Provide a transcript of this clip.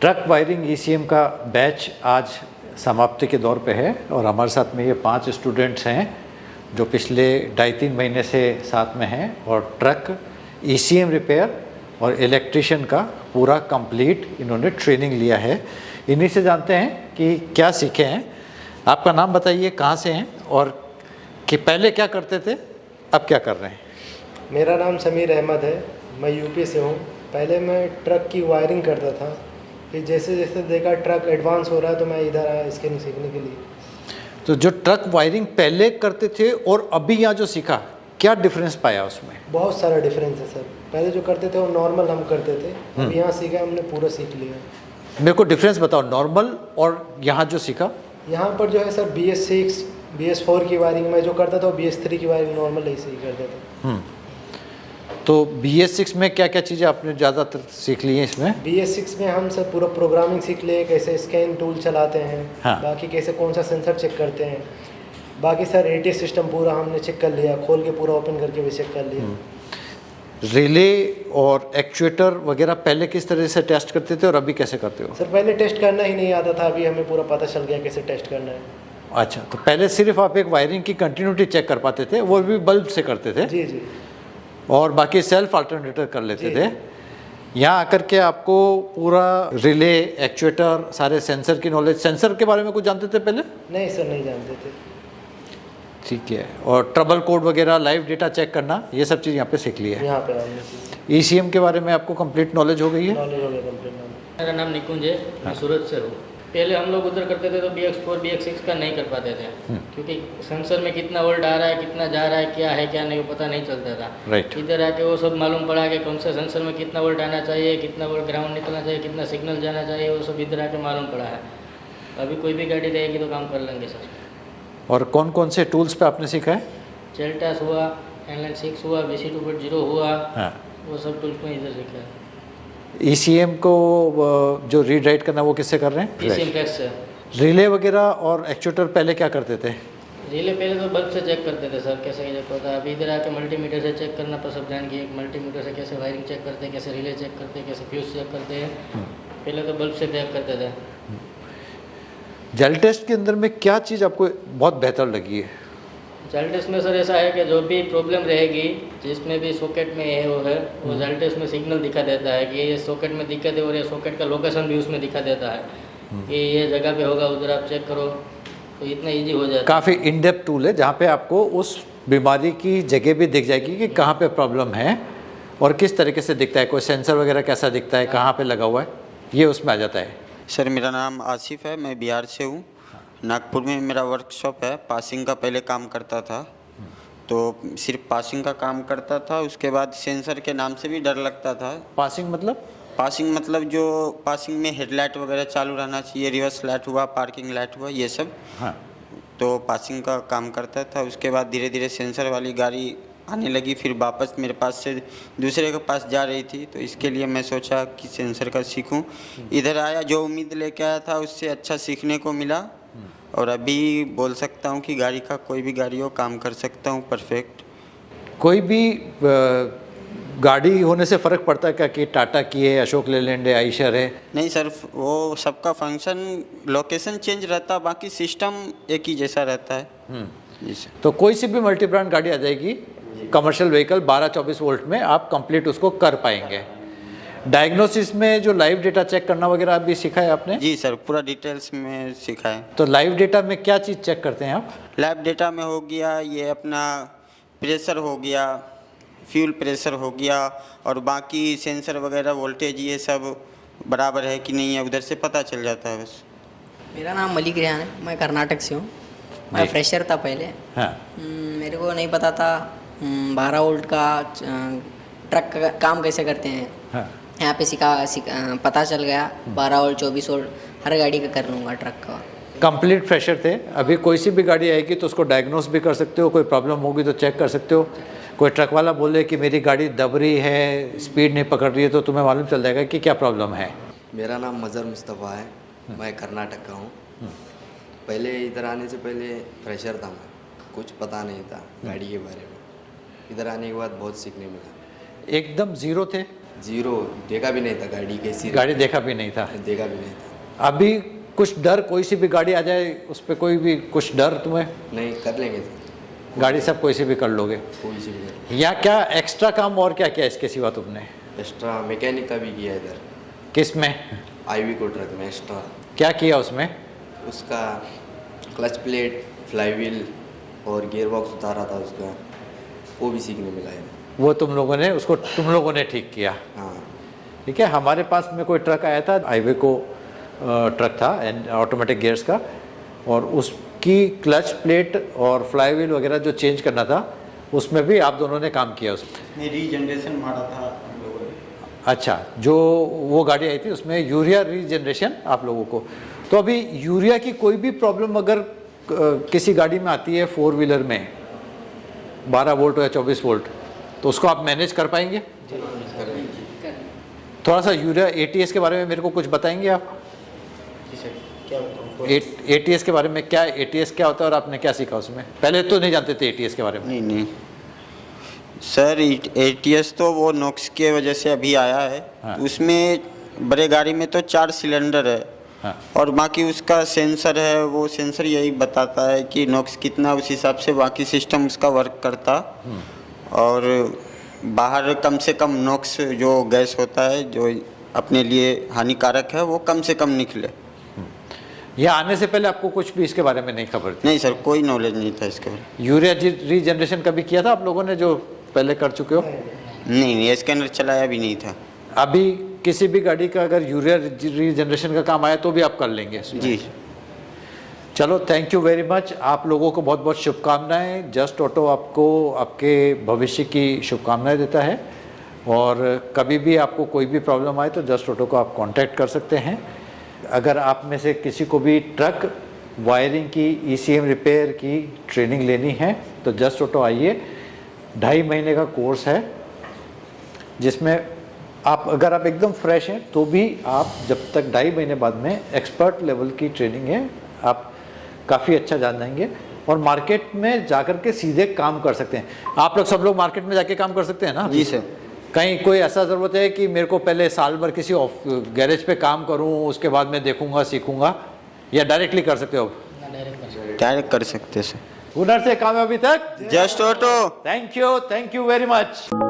Truck wiring ECM का batch आज समाप्ति के दौर पे है और हमारे साथ में ये 5 स्टूडेंट्स हैं जो पिछले 2.5-3 महीने से साथ में हैं और ट्रक ईसीएम रिपेयर और इलेक्ट्रिशियन का पूरा कंप्लीट इन्होंने ट्रेनिंग लिया है। इन्हीं से जानते हैं कि क्या सीखे हैं। आपका नाम बताइए, कहाँ से हैं और कि पहले क्या करते थे, अब क्या कर रहे हैं? मेरा नाम समीर अहमद है, मैं यूपी से हूँ। पहले मैं ट्रक की वायरिंग करता था, फिर जैसे जैसे देखा ट्रक एडवांस हो रहा है तो मैं इधर आया इसके सीखने के लिए। तो जो ट्रक वायरिंग पहले करते थे और अभी यहाँ जो सीखा, क्या डिफरेंस पाया उसमें? बहुत सारा डिफरेंस है सर। पहले जो करते थे वो नॉर्मल हम करते थे, अब यहाँ सीखा हमने पूरा सीख लिया। मेरे को डिफरेंस बताओ, नॉर्मल और यहाँ जो सीखा। यहाँ पर जो है सर BS6 BS4 की वायरिंग में जो करता था वो BS3 की वायरिंग नॉर्मल ऐसे ही करता था। तो BS6 में क्या क्या चीज़ें आपने ज़्यादातर सीख ली हैं इसमें? BS6 में हम सब पूरा प्रोग्रामिंग सीख लिए, कैसे स्कैन टूल चलाते हैं। हाँ। बाकी कैसे कौन सा सेंसर चेक करते हैं। बाकी सर ATS सिस्टम पूरा हमने चेक कर लिया, खोल के पूरा ओपन करके भी चेक कर लिया। रिले और एक्चुएटर वगैरह पहले किस तरह से टेस्ट करते थे और अभी कैसे करते हो? सर पहले टेस्ट करना ही नहीं आता था, अभी हमें पूरा पता चल गया कैसे टेस्ट करना है। अच्छा, तो पहले सिर्फ आप एक वायरिंग की कंटिन्यूटी चेक कर पाते थे, वो भी बल्ब से करते थे? जी जी। और बाकी सेल्फ अल्टरनेटर कर लेते जी। थे। यहाँ आकर के आपको पूरा रिले, एक्चुएटर, सारे सेंसर की नॉलेज। सेंसर के बारे में कुछ जानते थे पहले? नहीं सर, नहीं जानते थे। ठीक है। और ट्रबल कोड वगैरह, लाइव डेटा चेक करना, ये सब चीज़ यहाँ पे सीख ली है। यहाँ पे हमने ईसीएम के बारे में आपको कंप्लीट नॉलेज हो गई है? नॉलेज हो गया कंप्लीट। मेरा नाम निकुंज है, मैं सूरत से हूँ। पहले हम लोग उधर करते थे तो BX4 BX6 का नहीं कर पाते थे, क्योंकि सेंसर में कितना वोल्ट आ रहा है, कितना जा रहा है, क्या है क्या नहीं, पता नहीं चलता था। राइट। इधर आके वो सब मालूम पड़ा कि कौन से सेंसर में कितना वोल्ट आना चाहिए, कितना वोल्ट ग्राउंड निकलना चाहिए, कितना सिग्नल जाना चाहिए, वो सब इधर आके मालूम पड़ा है। अभी कोई भी गाड़ी रहेगी तो काम कर लेंगे सर। और कौन कौन से टूल्स पे आपने सीखा है? चेल्टास हुआ, N6 हुआ, BC2.0 हुआ, हाँ। वो सब टूल्स में इधर सीखा है। ईसीएम को जो रीड राइट करना वो किससे कर रहे हैं? ईसीएम फ्लेक्स से। रिले वगैरह और एक्चुएटर पहले क्या करते थे? रिले पहले तो बल्ब से चेक करते थे सर, कैसे चेक होता है। अभी इधर आके मल्टीमीटर से चेक करना पर सब जान गए, मल्टीमीटर से कैसे वायरिंग चेक करते हैं, कैसे रिले चेक करते हैं, कैसे फ्यूज चेक करते हैं। पहले तो बल्ब से चेक करते थे। जेल टेस्ट के अंदर में क्या चीज़ आपको बहुत बेहतर लगी है? जेल टेस्ट में सर ऐसा है कि जो भी प्रॉब्लम रहेगी, जिसमें भी सॉकेट में है वो जेल टेस्ट में सिग्नल दिखा देता है कि ये सॉकेट में दिक्कत है, और ये सॉकेट का लोकेशन भी उसमें दिखा देता है कि ये जगह पे होगा, उधर आप चेक करो, तो इतना ईजी हो जाता है। काफ़ी इन डेप्थ टूल है जहाँ पे आपको उस बीमारी की जगह भी दिख जाएगी कि कहाँ पे प्रॉब्लम है और किस तरीके से दिखता है, कोई सेंसर वगैरह कैसा दिखता है, कहाँ पे लगा हुआ है, ये उसमें आ जाता है। सर मेरा नाम आसिफ है, मैं बिहार से हूँ। नागपुर में मेरा वर्कशॉप है। पासिंग का पहले काम करता था, तो सिर्फ पासिंग का काम करता था। उसके बाद सेंसर के नाम से भी डर लगता था। पासिंग मतलब? पासिंग मतलब जो पासिंग में हेडलाइट वगैरह चालू रहना चाहिए, रिवर्स लाइट हुआ, पार्किंग लाइट हुआ, ये सब। हाँ। तो पासिंग का काम करता था। उसके बाद धीरे धीरे सेंसर वाली गाड़ी आने लगी, फिर वापस मेरे पास से दूसरे के पास जा रही थी, तो इसके लिए मैं सोचा कि सेंसर का सीखूं। इधर आया, जो उम्मीद लेके आया था उससे अच्छा सीखने को मिला, और अभी बोल सकता हूं कि गाड़ी का कोई भी गाड़ी हो काम कर सकता हूं परफेक्ट। कोई भी गाड़ी होने से फ़र्क पड़ता है क्या कि टाटा की है, अशोक लेलैंड है, आइशर है? नहीं सर, वो सबका फंक्शन लोकेशन चेंज रहता है, बाकी सिस्टम एक ही जैसा रहता है। जी सर। तो कोई सी भी मल्टी ब्रांड गाड़ी आ जाएगी, कमर्शियल व्हीकल 12-24 वोल्ट में आप कंप्लीट उसको कर पाएंगे। डायग्नोसिस में जो लाइव डेटा चेक करना वगैरह भी सीखा है आपने? जी सर, पूरा डिटेल्स में सीखा है। तो लाइव डेटा में क्या चीज़ चेक करते हैं आप? लैब डेटा में हो गया ये अपना प्रेशर हो गया, फ्यूल प्रेशर हो गया, और बाकी सेंसर वगैरह वोल्टेज ये सब बराबर है कि नहीं है, उधर से पता चल जाता है बस। मेरा नाम मलिक रेहान है, मैं कर्नाटक से हूँ। मैं फ्रेशर था पहले। हाँ। मेरे को नहीं पता था 12 वोल्ट का ट्रक का काम कैसे करते हैं। हाँ। यहाँ पे पता चल गया 12 वोल्ट 24 वोल्ट हर गाड़ी का कर लूँगा ट्रक का। कंप्लीट फ्रेशर थे। अभी कोई सी भी गाड़ी आएगी तो उसको डायग्नोस भी कर सकते हो, कोई प्रॉब्लम होगी तो चेक कर सकते हो। कोई ट्रक वाला बोले कि मेरी गाड़ी दब रही है, स्पीड नहीं पकड़ रही है, तो तुम्हें मालूम चल जाएगा कि क्या प्रॉब्लम है। मेरा नाम मज़हर मुस्तफ़ा है, मैं कर्नाटक का हूँ। पहले इधर आने से पहले फ्रेशर था मैं, कुछ पता नहीं था गाड़ी के बारे में। इधर आने के बाद बहुत सीखने मिला। एकदम ज़ीरो थे? जीरो, देखा भी नहीं था गाड़ी कैसी, गाड़ी देखा भी नहीं था। देखा भी नहीं था। अभी कुछ डर, कोई सी भी गाड़ी आ जाए उस पर कोई भी कुछ डर तुम्हें? नहीं, कर लेंगे सर, गाड़ी सब कोई सी भी कर लोगे। कोई सी भी कर। या क्या एक्स्ट्रा काम और क्या क्या इसके सिवा तुमने? एक्स्ट्रा मैकेनिक का भी किया इधर, किस में? आईवी को ट्रक में एक्स्ट्रा। क्या किया उसमें? उसका क्लच प्लेट, फ्लाईव्हील और गियर बॉक्स उतारा था उसका, वो भी सीखने मिला है। वो तुम लोगों ने, उसको तुम लोगों ने ठीक किया। हाँ, ठीक है। हमारे पास में कोई ट्रक आया था, हाईवे को ट्रक था ऑटोमेटिक गियर्स का, और उसकी क्लच प्लेट और फ्लाई व्हील वगैरह जो चेंज करना था उसमें भी आप दोनों ने काम किया उसमें? रीजनरेशन मारा था हम लोगों ने। अच्छा, जो वो गाड़ी आई थी उसमें यूरिया रीजनरेशन आप लोगों को। तो अभी यूरिया की कोई भी प्रॉब्लम अगर किसी गाड़ी में आती है 4 व्हीलर में, 12 वोल्ट या 24 वोल्ट, तो उसको आप मैनेज कर पाएंगे? थोड़ा सा यूरिया ATS के बारे में मेरे को कुछ बताएंगे आप? क्या बताऊँ? ATS के बारे में, क्या ATS क्या होता है और आपने क्या सीखा उसमें? पहले तो नहीं जानते थे ATS के बारे में? नहीं नहीं सर, ATS तो वो नॉक्स के वजह से अभी आया है। हाँ। उसमें बड़े गाड़ी में तो 4 सिलेंडर है। हाँ। और बाकी उसका सेंसर है, वो सेंसर यही बताता है कि नॉक्स कितना, उस हिसाब से बाकी सिस्टम उसका वर्क करता। और बाहर कम से कम नॉक्स जो गैस होता है जो अपने लिए हानिकारक है वो कम से कम निकले। यहाँ आने से पहले आपको कुछ भी इसके बारे में नहीं खबर थी? नहीं सर, कोई नॉलेज नहीं था इसके बारे में। यूरिया रीजनरेशन कभी किया था आप लोगों ने, जो पहले कर चुके हो? नहीं, स्कैनर चलाया भी नहीं था। अभी किसी भी गाड़ी का अगर यूरिया रीजनरेशन का काम आया तो भी आप कर लेंगे इसमें? जी। चलो, थैंक यू वेरी मच। आप लोगों को बहुत बहुत शुभकामनाएं। जस्ट ऑटो आपको आपके भविष्य की शुभकामनाएं देता है, और कभी भी आपको कोई भी प्रॉब्लम आए तो जस्ट ऑटो को आप कांटेक्ट कर सकते हैं। अगर आप में से किसी को भी ट्रक वायरिंग की, ECM रिपेयर की ट्रेनिंग लेनी है तो जस्ट ऑटो आइए। 2.5 महीने का कोर्स है, जिसमें अगर आप एकदम फ्रेश हैं तो भी आप जब तक 2.5 महीने बाद में एक्सपर्ट लेवल की ट्रेनिंग है, आप काफ़ी अच्छा जान जाएंगे और मार्केट में जाकर के सीधे काम कर सकते हैं। आप लोग सब लोग मार्केट में जाके काम कर सकते हैं ना? जी सर। कहीं कोई ऐसा ज़रूरत है कि मेरे को पहले साल भर किसी गैरेज पे काम करूं, उसके बाद मैं देखूंगा सीखूंगा, या डायरेक्टली कर सकते हो? डायरेक्ट कर सकते सर। हुनर से काम है अभी तक। Just auto. Thank you very much.